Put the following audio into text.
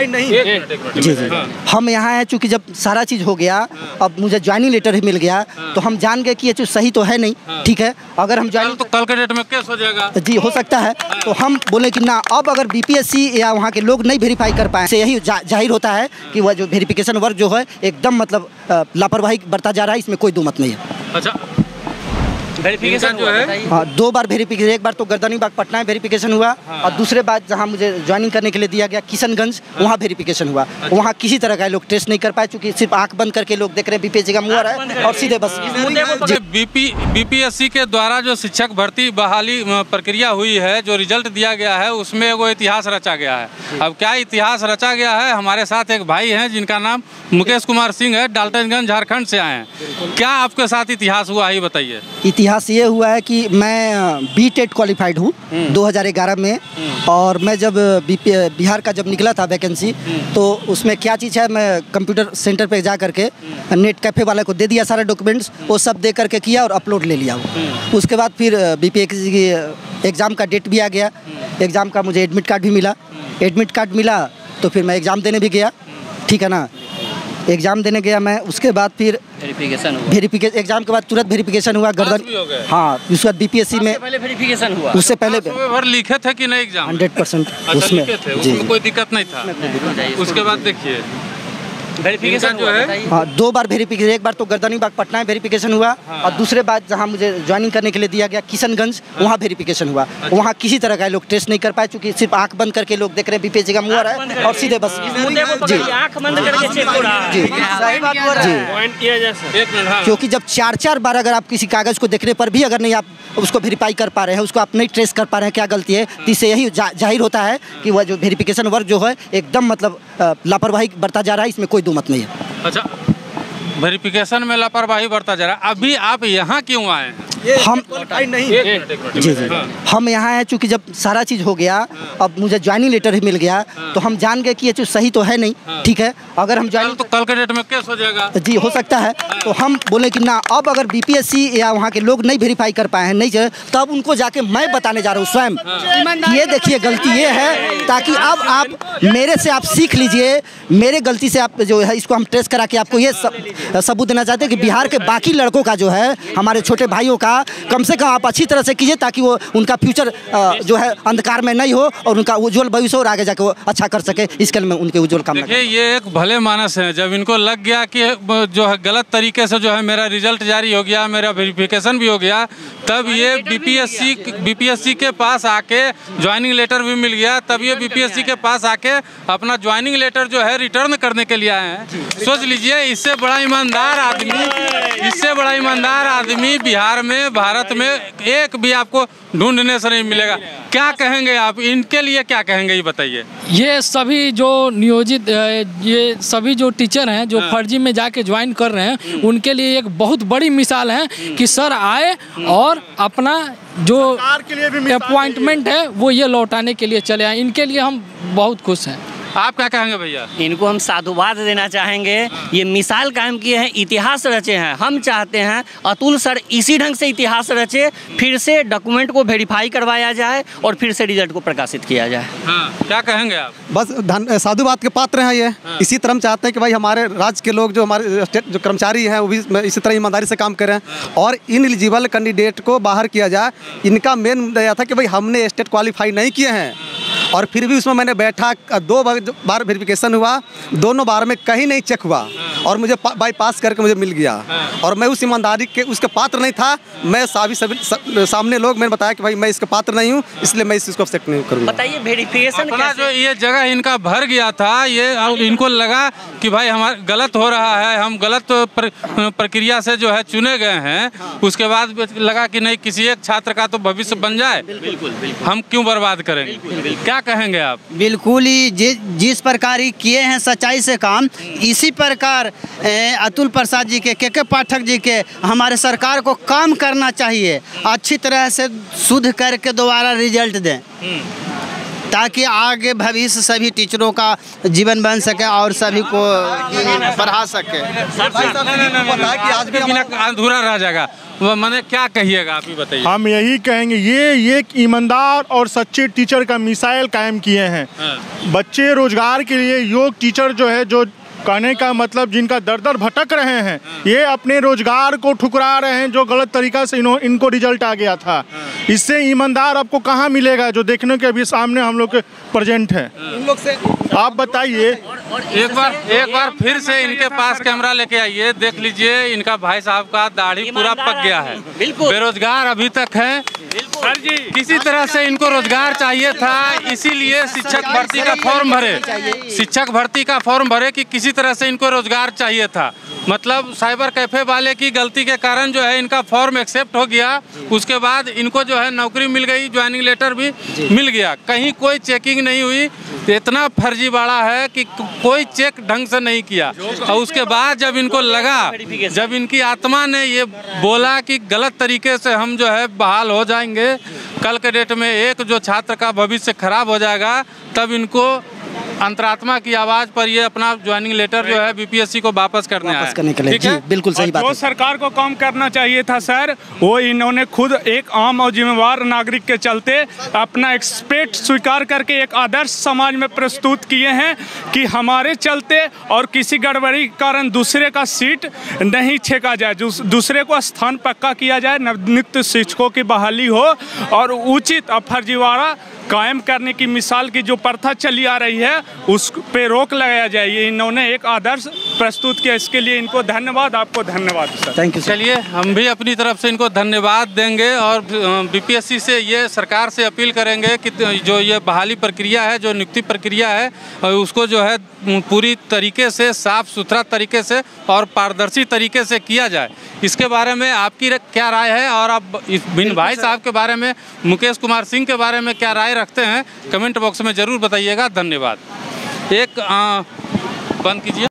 नहीं। जी जी, हम यहाँ हैं चूँकि जब सारा चीज़ हो गया, अब मुझे ज्वाइनिंग लेटर भी मिल गया, तो हम जान गए कि ये चीज़ सही तो है नहीं, ठीक है। अगर हम ज्वाइनिंग तो कल के डेट में केस हो जाएगा। जी हो सकता है, तो हम बोले कि ना, अब अगर बीपीएससी या वहाँ के लोग नहीं वेरीफाई कर पाए, से यही जाहिर होता है कि वह जो वेरिफिकेशन वर्क जो है एकदम मतलब लापरवाही बरता जा रहा है, इसमें कोई दो मत नहीं है। अच्छा, वेरिफिकेशन जो है, हाँ, 2 बार वेरिफिकेशन, एक बार तो गर्दनीबाग पटना में वेरिफिकेशन हुआ, और दूसरे बार जहाँ मुझे ज्वाइनिंग करने के लिए दिया गया किशनगंज, वहाँ वेरिफिकेशन हुआ। वहाँ किसी तरह का लोग टेस्ट नहीं कर पाए, क्योंकि सिर्फ आंख बंद करके लोग देख रहे हैं बीपीएससी का मुहर है और सीधे बस। बीपीएससी के द्वारा जो शिक्षक भर्ती बहाली प्रक्रिया हुई है, जो रिजल्ट दिया गया है, उसमें वो इतिहास रचा गया है। अब क्या इतिहास रचा गया है, हमारे साथ एक भाई हैं जिनका नाम मुकेश कुमार सिंह है, डाल्टनगंज झारखंड से आए हैं। क्या आपके साथ इतिहास हुआ, ही बताइए। इतिहास ये हुआ है कि मैं बीटेट क्वालिफाइड हूँ 2011 में, और मैं जब बिहार का जब निकला था वैकेंसी, तो उसमें क्या चीज़ है, मैं कंप्यूटर सेंटर पे जा करके नेट कैफ़े वाले को दे दिया सारे डॉक्यूमेंट्स, वो सब दे करके किया और अपलोड ले लिया। उसके बाद फिर बीपीएससी की एग्ज़ाम का डेट भी आ गया, एग्ज़ाम का मुझे एडमिट कार्ड भी मिला। एडमिट कार्ड मिला तो फिर मैं एग्ज़ाम देने भी गया, ठीक है ना। एग्ज़ाम देने गया मैं, उसके बाद फिर वेरिफिकेशन एग्जाम के बाद तुरंत वेरिफिकेशन हुआ गर्दन। हाँ, उसके बाद बीपीएससी में पहले वेरिफिकेशन हुआ, उससे पहले भर लिखे थे कि नहीं एग्जाम? 100% उसमें कोई दिक्कत नहीं था। उसके बाद देखिए वेरिफिकेशन जो है, हाँ, 2 बार वेरिफिकेशन, एक बार तो गर्दनीबाग पटना में वेरिफिकेशन हुआ, और दूसरे बार जहाँ मुझे ज्वाइनिंग करने के लिए दिया गया किशनगंज, वहाँ वेरिफिकेशन हुआ। वहाँ किसी तरह का लोग टेस्ट नहीं कर पाए, क्योंकि सिर्फ आंख बंद करके लोग देख रहे हैं बीपीएससी का मुहर है और सीधे बस। जी, आंख बंद करके चेक हो रहा है। जी, सही बात बोल रहे हैं। क्योंकि जब 4 बार अगर आप किसी कागज़ को देखने पर भी अगर नहीं आप उसको वेरीफाई कर पा रहे हैं, उसको आप नहीं ट्रेस कर पा रहे हैं क्या गलती है, तो इससे यही जाहिर होता है कि वह जो वेरिफिकेशन वर्क जो है एकदम मतलब लापरवाही बरता जा रहा है, इसमें कोई दो मत नहीं है। अच्छा, वेरिफिकेशन में लापरवाही बरता जा रहा है। अभी आप यहाँ क्यों आए हैं? हम नहीं। जी जी, हम यहाँ हैं चूँकि जब सारा चीज़ हो गया, अब मुझे ज्वाइनिंग लेटर भी मिल गया, तो हम जान गए कि ये चीज़ सही तो है नहीं, ठीक है। अगर हम ज्वाइनिंग तो कल के डेट में केस हो जाएगा। जी हो सकता है, तो हम बोले कि ना, अब अगर बीपीएससी या वहाँ के लोग नहीं वेरीफाई कर पाए हैं, नहीं, तब उनको जाके मैं बताने जा रहा हूँ स्वयं। ये देखिए गलती ये है, ताकि अब आप मेरे से आप सीख लीजिए, मेरे गलती से आप जो है इसको हम ट्रेस करा के आपको ये सबूत देना चाहते हैं कि बिहार के बाकी लड़कों का जो है, हमारे छोटे भाइयों का कम से कम आप अच्छी तरह से कीजिए, ताकि वो उनका फ्यूचर जो है अंधकार में नहीं हो और उनका उज्जवल भविष्य और आगे जाके वो अच्छा कर सके, इसके लिए मैं उनके उज्जवल काम। देखिए, ये एक भले मानस है, जब इनको लग गया कि जो है गलत तरीके से जो है मेरा रिजल्ट जारी हो गया, मेरा वेरिफिकेशन भी हो गया, तब ये बीपीएससी के पास आके ज्वाइनिंग लेटर भी मिल गया, तब ये बीपीएससी के पास आके अपना ज्वाइनिंग लेटर जो है रिटर्न करने के लिए आए हैं। सोच लीजिए, इससे बड़ा ईमानदार आदमी बिहार में, भारत में एक भी आपको ढूंढने से नहीं मिलेगा। क्या कहेंगे आप इनके लिए, क्या कहेंगे ये बताइए। ये सभी जो नियोजित, ये सभी जो टीचर हैं जो फर्जी में जाके ज्वाइन कर रहे हैं, उनके लिए एक बहुत बड़ी मिसाल है कि सर आए और अपना जो अपॉइंटमेंट है वो ये लौटाने के लिए चले आए। इनके लिए हम बहुत खुश हैं। आप क्या कहेंगे भैया? इनको हम साधुवाद देना चाहेंगे, ये मिसाल कायम किए हैं, इतिहास रचे हैं। हम चाहते हैं अतुल सर इसी ढंग से इतिहास रचे, फिर से डॉक्यूमेंट को वेरीफाई करवाया जाए और फिर से रिजल्ट को प्रकाशित किया जाए। हाँ, क्या कहेंगे आप? बस साधुवाद के पात्र हैं ये। इसी तरह हम चाहते हैं कि भाई हमारे राज्य के लोग, जो हमारे स्टेट जो कर्मचारी हैं, वो भी इसी तरह ईमानदारी से काम करें और इन एलिजिबल कैंडिडेट को बाहर किया जाए। इनका मेन मुद्दा यह था कि भाई हमने स्टेट क्वालिफाई नहीं किए हैं, और फिर भी उसमें मैंने बैठा, 2 बार वेरिफिकेशन हुआ, दोनों बार में कहीं नहीं चेक हुआ और मुझे बाईपास करके मुझे मिल गया। और मैं उस ईमानदारी के उसके पात्र नहीं था। मैं सामने लोग मैंने बताया कि भाई मैं इसके पात्र नहीं हूँ, इसलिए मैं इसको एक्सेप्ट नहीं करूँगा। बताइए वेरिफिकेशन जो ये जगह इनका भर गया था, ये इनको लगा कि भाई हमारा गलत हो रहा है, हम गलत प्रक्रिया से जो है चुने गए हैं। उसके बाद लगा कि नहीं, किसी एक छात्र का तो भविष्य बन जाए, हम क्यों बर्बाद करेंगे। क्या कहेंगे आप? बिल्कुल ही जिस प्रकार ही किए हैं सच्चाई से काम, इसी प्रकार अतुल प्रसाद जी के पाठक जी के हमारे सरकार को काम करना चाहिए, अच्छी तरह से शुद्ध करके दोबारा रिजल्ट दें। ताकि आगे भविष्य सभी टीचरों का जीवन बन सके और सभी को पढ़ा सके। आज भी बिना अधूरा रह जाएगा, वो मैंने क्या कहिएगा आप ही बताइए। हम यही कहेंगे, ये एक ईमानदार और सच्चे टीचर का मिसाइल कायम किए हैं। बच्चे रोजगार के लिए योग टीचर जो है, जो कहने का मतलब जिनका दर दर भटक रहे हैं, ये अपने रोजगार को ठुकरा रहे हैं, जो गलत तरीका से इनको रिजल्ट आ गया था। इससे ईमानदार आपको कहाँ मिलेगा, जो देखने के अभी सामने हम लोग के प्रेजेंट है। इन लोग से आप बताइए। एक बार फिर से इनके पास कैमरा लेके आइए, देख लीजिए इनका भाई साहब का दाढ़ी पूरा पक गया है, बेरोजगार अभी तक है। किसी तरह से इनको रोजगार चाहिए था, इसीलिए शिक्षक भर्ती का फॉर्म भरे, शिक्षक भर्ती का फॉर्म भरे कि किसी तरह से इनको रोजगार चाहिए था। मतलब साइबर कैफे वाले की गलती के कारण जो है इनका फॉर्म एक्सेप्ट हो गया, उसके बाद इनको जो है नौकरी मिल गई, ज्वाइनिंग लेटर भी मिल गया, कहीं कोई चेकिंग नहीं हुई। इतना फर्जीवाड़ा है कि कोई चेक ढंग से नहीं किया। और उसके बाद जब इनको लगा, जब इनकी आत्मा ने ये बोला कि गलत तरीके से हम जो है बहाल हो जाएंगे, कल के डेट में एक जो छात्र का भविष्य खराब हो जाएगा, तब इनको अंतरात्मा की आवाज पर ये अपना ज्वाइनिंग लेटर जो है बीपीएससी को वापस करने के लिए। जी बिल्कुल सही बात है। जो सरकार को काम करना चाहिए था सर, वो इन्होंने खुद एक आम और जिम्मेवार नागरिक के चलते अपना एक्सपेक्ट स्वीकार करके एक आदर्श समाज में प्रस्तुत किए हैं कि हमारे चलते और किसी गड़बड़ी के कारण दूसरे का सीट नहीं छेका जाए, दूसरे को स्थान पक्का किया जाए, नवनियुक्त शिक्षकों की बहाली हो और उचित और फर्जीवाड़ा कायम करने की मिसाल की जो प्रथा चली आ रही है उस पे रोक लगाया जाए। ये इन्होंने एक आदर्श प्रस्तुत किया, इसके लिए इनको धन्यवाद। आपको धन्यवाद सर। Thank you. चलिए हम भी अपनी तरफ से इनको धन्यवाद देंगे और बीपीएससी से ये सरकार से अपील करेंगे कि जो ये बहाली प्रक्रिया है, जो नियुक्ति प्रक्रिया है, उसको जो है पूरी तरीके से साफ सुथरा तरीके से और पारदर्शी तरीके से किया जाए। इसके बारे में आपकी क्या राय है, और आप बिन भाई साहब के बारे में, मुकेश कुमार सिंह के बारे में क्या राय रखते हैं, कमेंट बॉक्स में ज़रूर बताइएगा। धन्यवाद। एक बंद कीजिए।